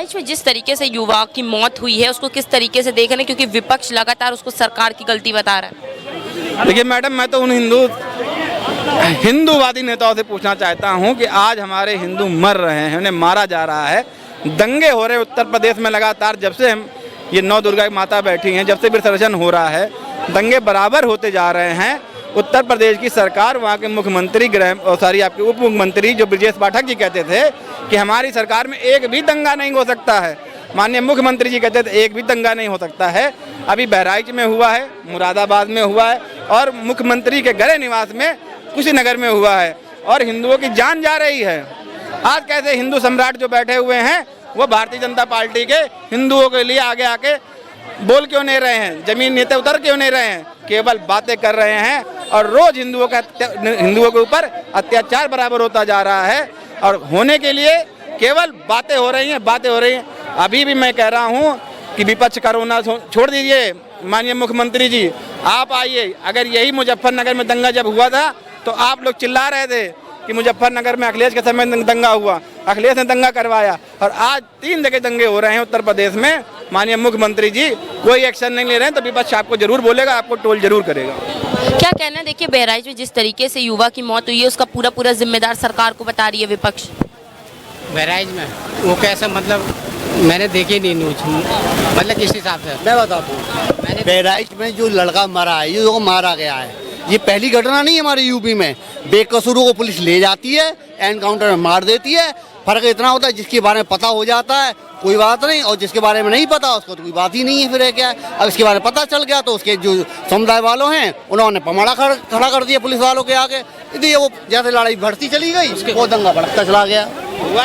बहराइच में जिस तरीके से युवा की मौत हुई है उसको किस तरीके से देख रहे हैं, क्योंकि विपक्ष लगातार उसको सरकार की गलती बता रहा है। देखिए मैडम, मैं तो उन हिंदूवादी नेताओं से पूछना चाहता हूं कि आज हमारे हिंदू मर रहे हैं, उन्हें मारा जा रहा है, दंगे हो रहे हैं उत्तर प्रदेश में लगातार। जब से हम ये 9 दुर्गा की माता बैठी हैं, जब से विसर्जन हो रहा है, दंगे बराबर होते जा रहे हैं। उत्तर प्रदेश की सरकार, वहाँ के मुख्यमंत्री आपके उप मुख्यमंत्री जो ब्रजेश पाठक जी कहते थे कि हमारी सरकार में एक भी दंगा नहीं हो सकता है। माननीय मुख्यमंत्री जी कहते थे एक भी दंगा नहीं हो सकता है। अभी बहराइच में हुआ है, मुरादाबाद में हुआ है और मुख्यमंत्री के गृह निवास में कुशीनगर में हुआ है और हिंदुओं की जान जा रही है। आज कैसे हिंदू सम्राट जो बैठे हुए हैं वो भारतीय जनता पार्टी के हिंदुओं के लिए आगे आके बोल क्यों नहीं रहे हैं, जमीन नीचे उतर क्यों नहीं रहे हैं, केवल बातें कर रहे हैं और रोज हिंदुओं के ऊपर अत्याचार बराबर होता जा रहा है और होने के लिए केवल बातें हो रही हैं। अभी भी मैं कह रहा हूं कि विपक्ष कोरोना छोड़ दीजिए। माननीय मुख्यमंत्री जी आप आइए, अगर यही मुजफ्फरनगर में दंगा जब हुआ था तो आप लोग चिल्ला रहे थे कि मुजफ्फरनगर में अखिलेश के समय दंगा हुआ, अखिलेश ने दंगा करवाया और आज 3 जगह दंगे हो रहे हैं उत्तर प्रदेश में। माननीय मुख्यमंत्री जी कोई एक्शन नहीं ले रहे हैं तो विपक्ष आपको जरूर बोलेगा, आपको टोल जरूर करेगा। क्या कहना है, देखिए बहराइच में जिस तरीके से युवा की मौत हुई है उसका पूरा जिम्मेदार सरकार को बता रही है विपक्ष। बहराइच में वो कैसे, मतलब मैंने देखी नहीं न्यूज, मतलब किस हिसाब से मैं बताता हूँ। बहराइच में जो लड़का मरा है, जो मारा गया है, ये पहली घटना नहीं है हमारे यूपी में। बेकसूरों को पुलिस ले जाती है, एनकाउंटर में मार देती है। फर्क इतना होता है जिसके बारे में पता हो जाता है कोई बात नहीं, और जिसके बारे में नहीं पता उसको तो कोई बात ही नहीं है। फिर है क्या, अब इसके बारे में पता चल गया तो उसके जो समुदाय वालों हैं उन्होंने पमाड़ा खड़ा कर दिया पुलिस वालों के आगे। इसलिए वो जैसे लड़ाई बढ़ती चली गई, वो दंगा भड़कता चला गया। हुआ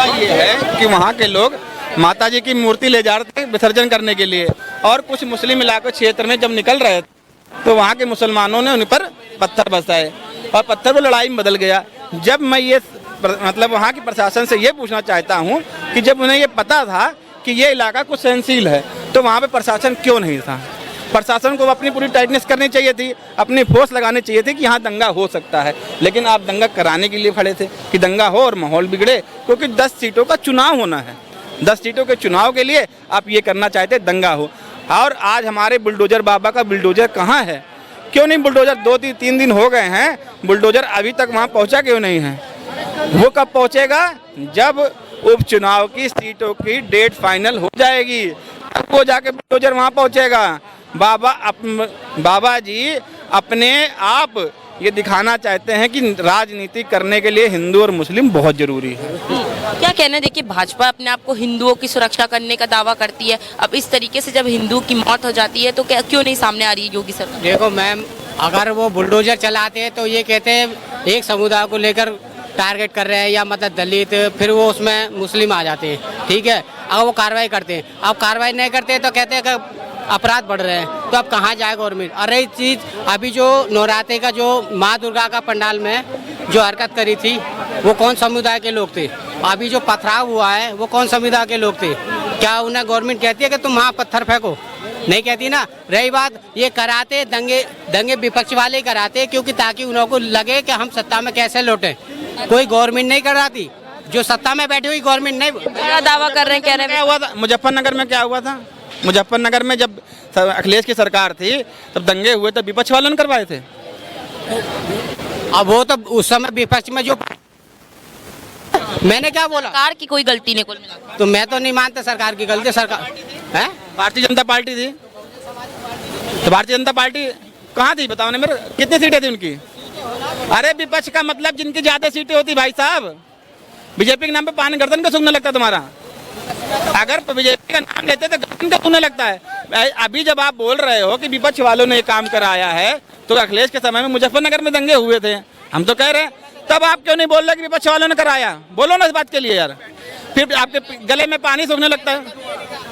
ये है कि वहाँ के लोग माता जी की मूर्ति ले जा रहे थे विसर्जन करने के लिए और कुछ मुस्लिम इलाके क्षेत्र में जब निकल रहे थे तो वहाँ के मुसलमानों ने उन पर पत्थर बरसाए और पत्थर वो लड़ाई में बदल गया। जब मैं ये मतलब वहाँ की प्रशासन से ये पूछना चाहता हूँ कि जब उन्हें ये पता था कि ये इलाका कुछ सहनशील है तो वहाँ पे प्रशासन क्यों नहीं था। प्रशासन को अपनी पूरी टाइटनेस करनी चाहिए थी, अपनी फोर्स लगानी चाहिए थी कि यहाँ दंगा हो सकता है, लेकिन आप दंगा कराने के लिए खड़े थे कि दंगा हो और माहौल बिगड़े, क्योंकि 10 सीटों का चुनाव होना है। 10 सीटों के चुनाव के लिए आप ये करना चाहते दंगा हो। और आज हमारे बुलडोजर बाबा का बुलडोजर कहाँ है, क्यों नहीं बुलडोजर? 2-3 दिन हो गए हैं, बुलडोजर अभी तक वहाँ पहुँचा क्यों नहीं है? वो कब पहुँचेगा? जब उपचुनाव की सीटों की डेट फाइनल हो जाएगी तब वो जाके बुलडोजर वहाँ पहुँचेगा। बाबा जी अपने आप ये दिखाना चाहते हैं कि राजनीति करने के लिए हिंदू और मुस्लिम बहुत जरूरी है। क्या कहना है, देखिए भाजपा अपने आप को हिंदुओं की सुरक्षा करने का दावा करती है, अब इस तरीके से जब हिंदू की मौत हो जाती है तो क्या क्यों नहीं सामने आ रही है योगी सरकार? देखो मैम, अगर वो बुलडोजर चलाते हैं तो ये कहते हैं एक समुदाय को लेकर टारगेट कर रहे हैं या मतलब दलित, फिर वो उसमें मुस्लिम आ जाते हैं, ठीक है। अगर वो कार्रवाई करते हैं, अब कार्रवाई नहीं करते तो कहते हैं कि अपराध बढ़ रहे हैं, तो अब कहाँ जाए गवर्नमेंट। और रही चीज़ अभी जो नवरात्रि का जो माँ दुर्गा का पंडाल में जो हरकत करी थी वो कौन समुदाय के लोग थे? अभी जो पथराव हुआ है वो कौन समुदाय के लोग थे? क्या उन्हें गवर्नमेंट कहती है कि तुम वहाँ पत्थर फेंको? नहीं कहती ना। रही बात ये कराते दंगे विपक्ष वाले कराते क्योंकि ताकि उनको लगे कि हम सत्ता में कैसे लौटे। कोई गवर्नमेंट नहीं कराती, जो सत्ता में बैठी हुई गवर्नमेंट नहीं। बड़ा दावा कर रहे हैं, कह रहे हैं क्या हुआ था मुजफ्फरनगर में? क्या हुआ था मुजफ्फरनगर में? जब अखिलेश की सरकार थी तब दंगे हुए तो विपक्ष वालों ने करवाए थे। अब वो तो उस समय विपक्ष में जो मैंने क्या बोला, सरकार की कोई गलती नहीं, कुल मिलाकर तो मैं तो नहीं मानता सरकार की गलती। सरकार है भारतीय जनता पार्टी थी, तो भारतीय जनता पार्टी कहाँ थी बताओ ना मेरे, कितनी सीटें थी उनकी? अरे विपक्ष का मतलब जिनकी ज्यादा सीटें होती भाई साहब। बीजेपी के नाम पे पान गर्दन का सूंघने लगता तुम्हारा। अगर बीजेपी का नाम लेते तो गर्दन का सूंघने लगता है। अभी जब आप बोल रहे हो कि विपक्ष वालों ने काम कराया है तो अखिलेश के समय में मुजफ्फरनगर में दंगे हुए थे, हम तो कह रहे हैं, तब आप क्यों नहीं बोल रहे कि विपक्ष वालों ने कराया? बोलो ना इस बात के लिए यार, फिर आपके गले में पानी सूखने लगता है।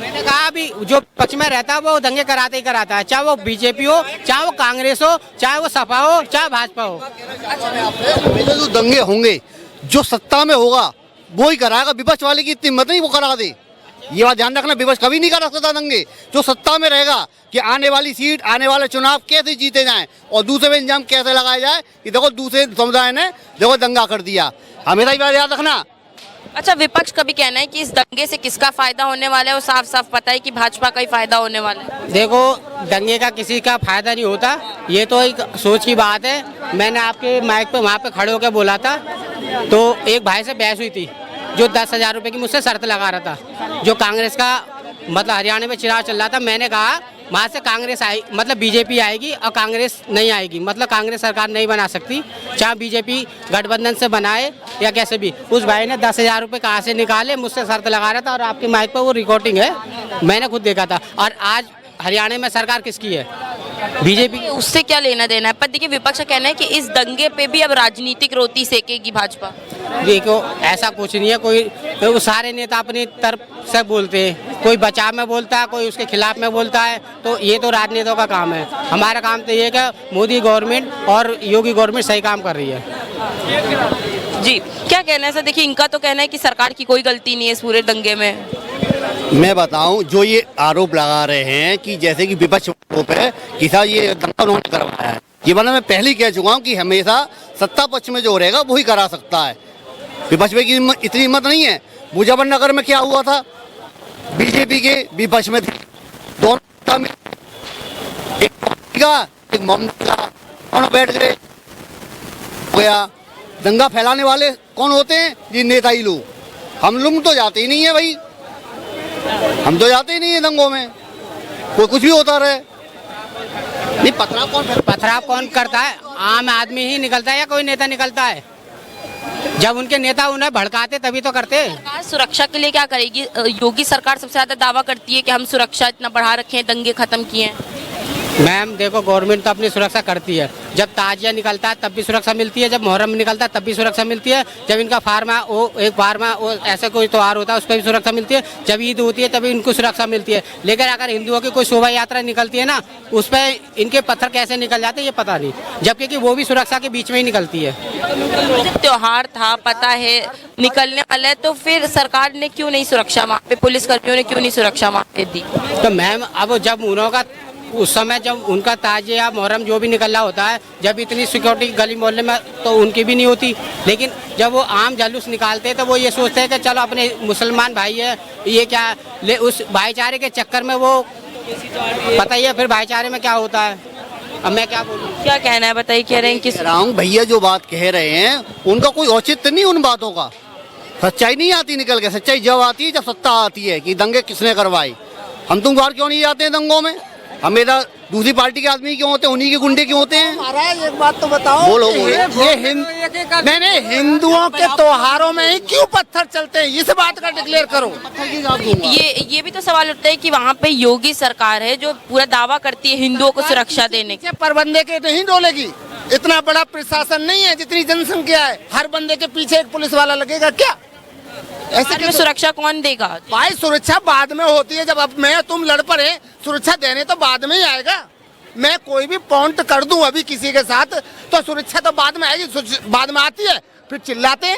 मैंने कहा अभी जो पक्ष में रहता है वो दंगे कराते ही कराता है, चाहे वो बीजेपी हो, चाहे वो कांग्रेस हो, चाहे वो सपा हो, चाहे भाजपा हो। जो दंगे होंगे जो सत्ता में होगा वो ही कराएगा, विपक्ष वाले की इतनी हिम्मत नहीं वो करा दे। ये बात ध्यान रखना, विपक्ष कभी नहीं करा सकता दंगे। जो सत्ता में रहेगा कि आने वाली सीट, आने वाले चुनाव कैसे जीते जाएं और दूसरे पे इंजाम कैसे लगाया जाए कि देखो दूसरे समुदाय ने देखो दंगा कर दिया, हमेशा ही बात याद रखना। अच्छा, विपक्ष का भी कहना है कि इस दंगे से किसका फायदा होने वाला है, वो साफ साफ पता है कि भाजपा का ही फायदा होने वाला है। देखो, दंगे का किसी का फायदा नहीं होता, ये तो एक सोच की बात है। मैंने आपके माइक पे वहाँ पे खड़े होकर बोला था, तो एक भाई से बहस हुई थी जो 10,000 रुपए की मुझसे शर्त लगा रहा था, जो कांग्रेस का मतलब हरियाणा में चुनाव चल रहा था। मैंने कहा वहाँ से कांग्रेस आई, मतलब बीजेपी आएगी और कांग्रेस नहीं आएगी, मतलब कांग्रेस सरकार नहीं बना सकती, चाहे बीजेपी गठबंधन से बनाए या कैसे भी। उस भाई ने 10,000 रुपये कहाँ से निकाले, मुझसे शर्त लगा रहा था, और आपके माइक पर वो रिकॉर्डिंग है, मैंने खुद देखा था। और आज हरियाणा में सरकार किसकी है? बीजेपी। उससे क्या लेना देना है? पर देखिए, विपक्ष का कहना है कि इस दंगे पे भी अब राजनीतिक रोटी सेकेगी भाजपा। देखो, ऐसा कुछ नहीं है, कोई तो सारे नेता अपनी तरफ से बोलते हैं, कोई बचाव में बोलता है, कोई उसके खिलाफ में बोलता है, तो ये तो राजनेताओं का काम है। हमारा काम तो ये है कि मोदी गवर्नमेंट और योगी गवर्नमेंट सही काम कर रही है। जी, क्या कहना है सर? देखिए, इनका तो कहना है कि सरकार की कोई गलती नहीं है इस पूरे दंगे में। मैं बताऊं, जो ये आरोप लगा रहे हैं कि जैसे कि विपक्ष पे कि साहब ये दंगा उन्होंने करवाया है, ये वाला मैं पहले ही कह चुका हूं कि हमेशा सत्ता पक्ष में जो रहेगा वही करा सकता है। विपक्ष में की इतनी हिम्मत नहीं है। मुजफ्फरनगर में क्या हुआ था? बीजेपी के विपक्ष में थे दोनों में, एक ममता दोनों बैठ गए, गया। दंगा फैलाने वाले कौन होते हैं? ये नेता ही लोग। हम लोग तो जाते ही नहीं है भाई, हम तो जाते ही नहीं है दंगों में, कोई कुछ भी होता रहे। नहीं, पथराव कौन करता है? आम आदमी ही निकलता है या कोई नेता निकलता है? जब उनके नेता उन्हें भड़काते तभी तो करते। सरकार सुरक्षा के लिए क्या करेगी? योगी सरकार सबसे ज्यादा दावा करती है कि हम सुरक्षा इतना बढ़ा रखे हैं, दंगे खत्म किए हैं। मैम देखो, गवर्नमेंट तो अपनी सुरक्षा करती है। जब ताजिया निकलता है तब भी सुरक्षा मिलती है, जब मुहर्रम निकलता है तब भी सुरक्षा मिलती है, जब इनका फार्मा वो ऐसा कोई त्योहार होता है उस पर भी सुरक्षा मिलती है, जब ईद होती है तभी इनको सुरक्षा मिलती है। लेकिन अगर हिंदुओं की कोई शोभा यात्रा निकलती है ना, उस पर इनके पत्थर कैसे निकल जाते हैं ये पता नहीं, जबकि कि वो भी सुरक्षा के बीच में ही निकलती है। त्योहार था, पता है निकलने वाला है, तो फिर सरकार ने क्यों नहीं सुरक्षा वहाँ पे, पुलिस कर्मियों ने क्यों नहीं सुरक्षा वहाँ पे दी? तो मैम, अब जब उन्होंने उस समय जब उनका ताजिया मुहर्रम जो भी निकलना होता है, जब इतनी सिक्योरिटी गली मोहल्ले में तो उनकी भी नहीं होती। लेकिन जब वो आम जुलूस निकालते हैं तो वो ये सोचते हैं कि चलो अपने मुसलमान भाई है, ये क्या ले, उस भाईचारे के चक्कर में वो पता ही है फिर भाईचारे में क्या होता है। अब मैं क्या बोलूँ? क्या कहना है बताइए? कह रहे हैं कि भैया जो बात कह रहे हैं उनका कोई औचित्य नहीं, उन बातों का सच्चाई नहीं आती निकल के। सच्चाई जब आती है जब सत्ता आती है कि दंगे किसने करवाई। हम तुम बाहर क्यों नहीं जाते हैं दंगों में? हमेशा दूसरी पार्टी के आदमी क्यों होते हैं, उन्हीं के गुंडे क्यों होते हैं? महाराज एक बात तो बताओ, बोलो। ये नहीं, हिंदुओं के त्योहारों में ही क्यों पत्थर चलते हैं, इस बात का डिक्लेयर करो। ये भी तो सवाल उठता है कि वहाँ पे योगी सरकार है जो पूरा दावा करती है हिंदुओं को सुरक्षा देने के। पर बंदे के नहीं डोलेगी, इतना बड़ा प्रशासन नहीं है जितनी जनसंख्या है, हर बंदे के पीछे एक पुलिस वाला लगेगा क्या? ऐसे में सुरक्षा कौन देगा? भाई सुरक्षा बाद में होती है, जब अब मैं तुम लड़ पड़े, सुरक्षा देने तो बाद में ही आएगा। मैं कोई भी पॉइंट कर दूं अभी किसी के साथ तो सुरक्षा तो बाद में आएगी, बाद में आती है, फिर चिल्लाते हैं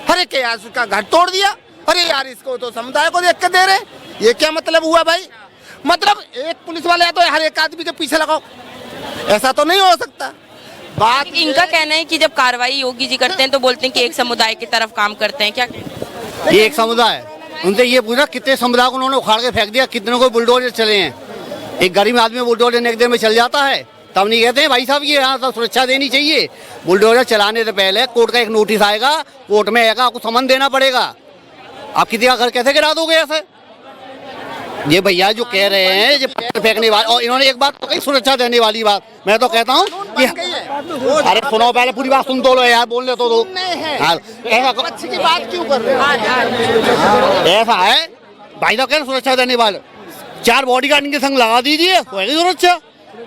अरे क्या यार उसका घर तोड़ दिया, अरे यार इसको तो समुदाय को देख के दे रहे। ये क्या मतलब हुआ भाई? मतलब एक पुलिस वाले तो हर एक आदमी के पीछे लगाओ, ऐसा तो नहीं हो सकता। बात इनका कहना है कि जब कार्रवाई योगी जी करते हैं तो बोलते हैं कि एक समुदाय की तरफ काम करते हैं। क्या ये एक समुदाय, उनसे ये पूछा कितने समुदाय को उन्होंने उखाड़ के फेंक दिया, कितनों को बुलडोजर चले हैं। एक गरीब आदमी बुलडोजर एक दिन में चल जाता है, तब नहीं कहते हैं भाई साहब ये यहाँ सब सुरक्षा देनी चाहिए। बुलडोजर चलाने से पहले कोर्ट का एक नोटिस आएगा, कोर्ट में आएगा, आपको समन देना पड़ेगा। आप किसी का घर कैसे गिरा दोगे ऐसे? ये भैया जो कह रहे हैं ये फेंकने वाले, और इन्होंने एक बात तो कही सुरक्षा देने वाली बात, मैं तो कहता हूँ कि अरे सुनो पहले पूरी बात सुन तो लो यार, बोल ले तो दो। अच्छी की बात क्यों कर रहे हैं? ऐसा है भाई साहब, कह सुरक्षा देने वाले 4 बॉडीगार्ड इनके संग लगा दीजिए, होगी सुरक्षा।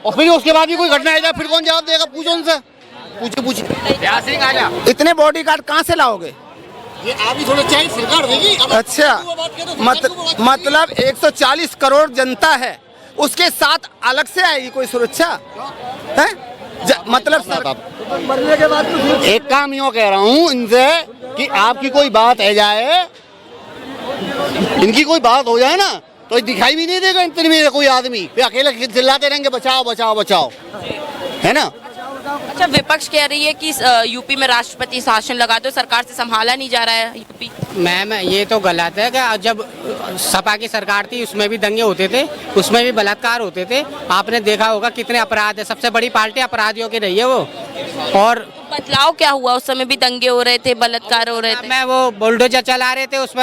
और फिर उसके बाद भी कोई घटना आ जाए फिर कौन जवाब देगा? पूछो उनसे, पूछिए। इतने बॉडीगार्ड कहाँ से लाओगे? ये आप ही सुरक्षा सरकार देगी। अच्छा, मतलब 140 करोड़ जनता है, उसके साथ अलग से आएगी कोई सुरक्षा है? मतलब मरने के बाद एक काम यूँ कह रहा हूँ इनसे कि आपकी कोई बात है जाए, इनकी कोई बात हो जाए ना तो दिखाई भी नहीं देगा इतने में कोई आदमी, अकेले चिल्लाते रहेंगे बचाओ बचाओ बचाओ, है ना? अच्छा, विपक्ष कह रही है कि यूपी में राष्ट्रपति शासन लगा दो, सरकार से संभाला नहीं जा रहा है यूपी। मैम ये तो गलत है कि जब सपा की सरकार थी उसमें भी दंगे होते थे, उसमें भी बलात्कार होते थे। आपने देखा होगा कितने अपराध है, सबसे बड़ी पार्टी अपराधियों की रही है वो। और बदलाव क्या हुआ? उस समय भी दंगे हो रहे थे, बलात्कार हो रहे थे। मैं वो बुलडोजर चला रहे थे उस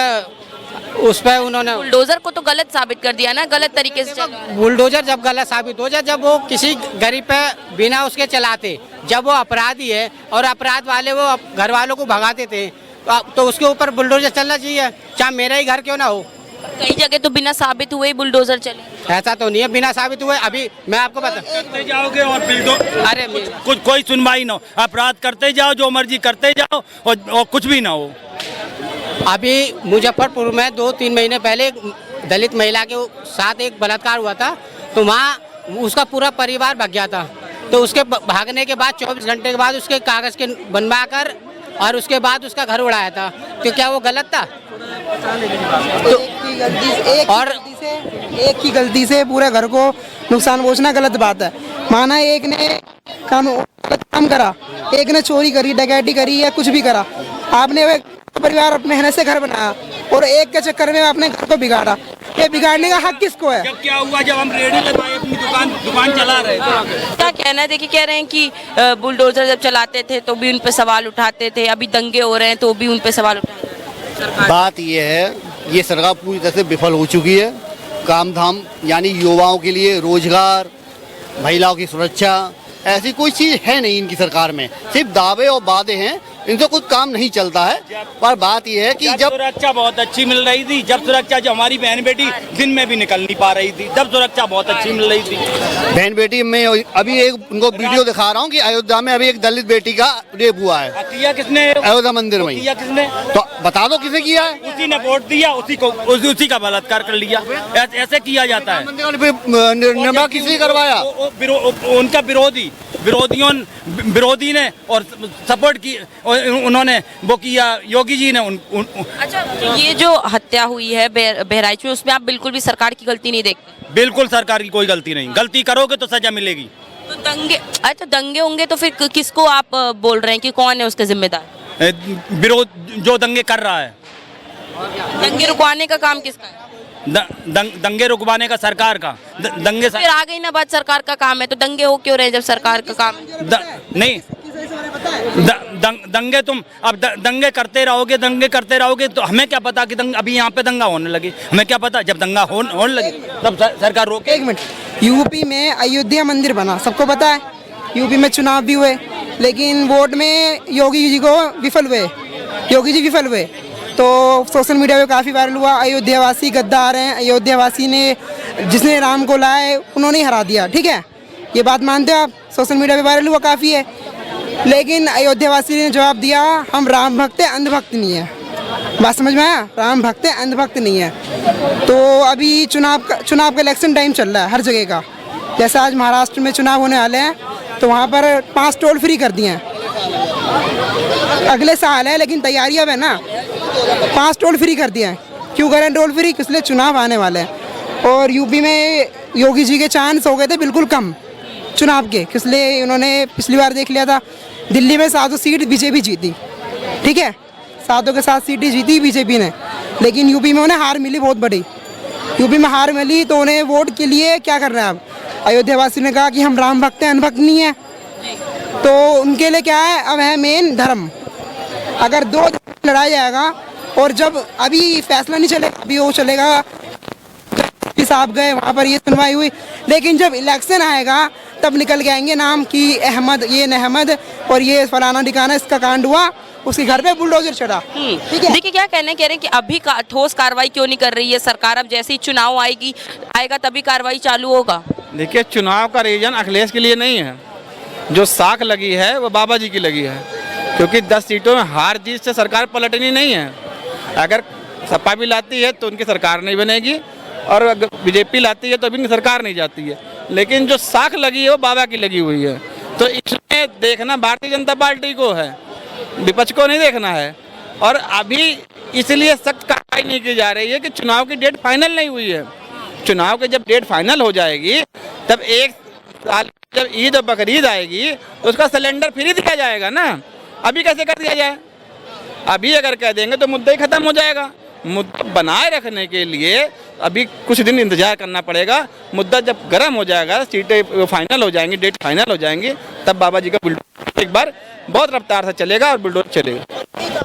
पर उन्होंने बुलडोजर को तो गलत साबित कर दिया ना, गलत तरीके से चला। बुलडोजर जब गलत साबित हो जाए, जब वो किसी गरीब पे बिना उसके चलाते, जब वो अपराधी है और अपराध वाले वो घर वालों को भगाते थे, तो उसके ऊपर बुलडोजर चलना चाहिए, चाहे मेरा ही घर क्यों ना हो। कई जगह तो बिना साबित हुए ही बुलडोजर चले। ऐसा तो नहीं है बिना साबित हुए। अभी मैं आपको करते जाओगे और अरे कुछ कोई सुनवाई ना हो, अपराध करते जाओ, जो मर्जी करते जाओ और कुछ भी ना हो। अभी मुजफ्फरपुर में 2-3 महीने पहले एक दलित महिला के साथ एक बलात्कार हुआ था, तो वहाँ उसका पूरा परिवार भाग गया था। तो उसके भागने के बाद 24 घंटे के बाद उसके कागज के बनवा कर और उसके बाद उसका घर उड़ाया था। तो क्या वो गलत था? तो एक की गलती से पूरे घर को नुकसान पहुंचना गलत बात है। माना एक ने गलत काम करा, एक ने चोरी करी, डकैती करी या कुछ भी करा, आपने परिवार अपने मेहनत से घर बनाया और एक के चक्कर में आपने घर को बिगाड़ा। ये बिगाड़ने का हक किसको है? जब क्या हुआ, जब हम रेडी लगाए अपनी दुकान चला रहे थे। क्या कहना है? देखिए, कह रहे हैं कि बुलडोजर जब चलाते थे तो भी उन पे सवाल उठाते थे, अभी दंगे हो रहे हैं तो भी उन पे सवाल उठाते हैं। बात ये है, ये सरकार पूरी तरह से विफल हो चुकी है। काम धाम यानी युवाओं के लिए रोजगार, महिलाओं की सुरक्षा, ऐसी कोई चीज़ है नहीं इनकी सरकार में। सिर्फ दावे और वादे हैं, इनसे कुछ काम नहीं चलता है। पर बात यह है कि जब सुरक्षा बहुत अच्छी मिल रही थी, जब हमारी बहन बेटी दिन में भी निकल नहीं पा रही थी, तब सुरक्षा बहुत अच्छी मिल रही थी। बहन बेटी में अभी एक उनको वीडियो दिखा रहा हूँ कि अयोध्या में अभी एक दलित बेटी का रेप हुआ है। किया किसने? अयोध्या मंदिर में किया किसने? तो बता दो किसे किया है? उसी ने वोट दिया, उसी का बलात्कार कर लिया। ऐसे किया जाता है। निर्णय किसने करवाया? उनका विरोधी ने और सपोर्ट की, उन्होंने वो किया, योगी जी ने अच्छा, तो ये जो हत्या हुई है बहराइच में, उसमें आप बिल्कुल भी सरकार की गलती नहीं देखते? बिल्कुल सरकार की कोई गलती नहीं। गलती करोगे तो सजा मिलेगी। तो दंगे होंगे तो फिर किसको आप बोल रहे हैं कि कौन है उसके जिम्मेदार? विरोध जो दंगे कर रहा है। दंगे रुकवाने का काम किसका है? दंगे रुकवाने का सरकार का। दंगे फिर आ गई ना बात, सरकार का काम है तो दंगे हो क्यों रहे जब सरकार का काम है? नहीं, दंगे तुम अब दंगे करते रहोगे तो हमें क्या पता कि अभी यहाँ पे दंगा होने लगे। हमें क्या पता, जब दंगा होने लगे तब सरकार रोके। एक मिनट, यूपी में अयोध्या मंदिर बना, सबको पता है। यूपी में चुनाव भी हुए, लेकिन वोट में योगी जी विफल हुए। तो सोशल मीडिया पे काफ़ी वायरल हुआ, अयोध्यावासी गद्दार हैं, अयोध्यावासी ने जिसने राम को लाए उन्होंने हरा दिया। ठीक है, ये बात मानते हो आप? सोशल मीडिया पे वायरल हुआ काफ़ी है, लेकिन अयोध्यावासी ने जवाब दिया, हम राम भक्त हैं, अंधभक्त नहीं है। बात समझ में आया? राम भक्त हैं, अंधभक्त नहीं है। तो अभी चुनाव का इलेक्शन टाइम चल रहा है हर जगह का। जैसे आज महाराष्ट्र में चुनाव होने वाले हैं, तो वहाँ पर 5 टोल फ्री कर दिए हैं। अगले साल है लेकिन तैयारी अब है ना, 5 टोल फ्री कर दिया है। क्यों करें टोल फ्री? इसलिए चुनाव आने वाले हैं। और यूपी में योगी जी के चांस हो गए थे बिल्कुल कम चुनाव के, इसलिए उन्होंने पिछली बार देख लिया था, दिल्ली में 7 सीट बीजेपी जीती। ठीक है, 7 के 7 सीटें जीती बीजेपी ने, लेकिन यूपी में उन्हें हार मिली बहुत बड़ी। यूपी में हार मिली तो उन्हें वोट के लिए क्या कर रहे हैं अब? अयोध्यावासी ने कहा कि हम राम भक्त हैं, अनभक्त नहीं है। तो उनके लिए क्या है अब? है मेन धर्म। अगर 2 लड़ाया जाएगा और जब अभी फैसला नहीं चलेगा, अभी वो चलेगा साहब गए वहाँ पर ये सुनवाई हुई, लेकिन जब इलेक्शन आएगा तब निकल के आएंगे नाम कि अहमद, ये अहमद और ये फलाना ठिकाना इसका कांड हुआ, उसके घर पे बुलडोजर चढ़ा। ठीक है, देखिए क्या कह रहे हैं कि अभी ठोस कार्रवाई क्यों नहीं कर रही है सरकार? अब जैसे ही चुनाव आएगा तभी कार्रवाई चालू होगा। देखिए, चुनाव का रीजन अखिलेश के लिए नहीं है, जो साख लगी है वो बाबा जी की लगी है, क्योंकि 10 सीटों में हार जीत से सरकार पलटनी नहीं है। अगर सपा भी लाती है तो उनकी सरकार नहीं बनेगी, और अगर बीजेपी लाती है तो भी उनकी सरकार नहीं जाती है। लेकिन जो साख लगी है वो बाबा की लगी हुई है। तो इसमें देखना भारतीय जनता पार्टी को है, विपक्ष को नहीं देखना है। और अभी इसलिए सख्त कार्रवाई नहीं की जा रही है कि चुनाव की डेट फाइनल नहीं हुई है। चुनाव की जब डेट फाइनल हो जाएगी तब 1 साल जब ईद और बकरीद आएगी तो उसका सिलेंडर फ्री दिया जाएगा ना। अभी कैसे कर दिया जाए? अभी अगर कह देंगे तो मुद्दा ही खत्म हो जाएगा। मुद्दा बनाए रखने के लिए अभी कुछ दिन इंतजार करना पड़ेगा। मुद्दा जब गर्म हो जाएगा, सीटें फाइनल हो जाएंगी, डेट फाइनल हो जाएंगी, तब बाबा जी का बुलडोजर एक बार बहुत रफ्तार से चलेगा और बुलडोजर चलेगा।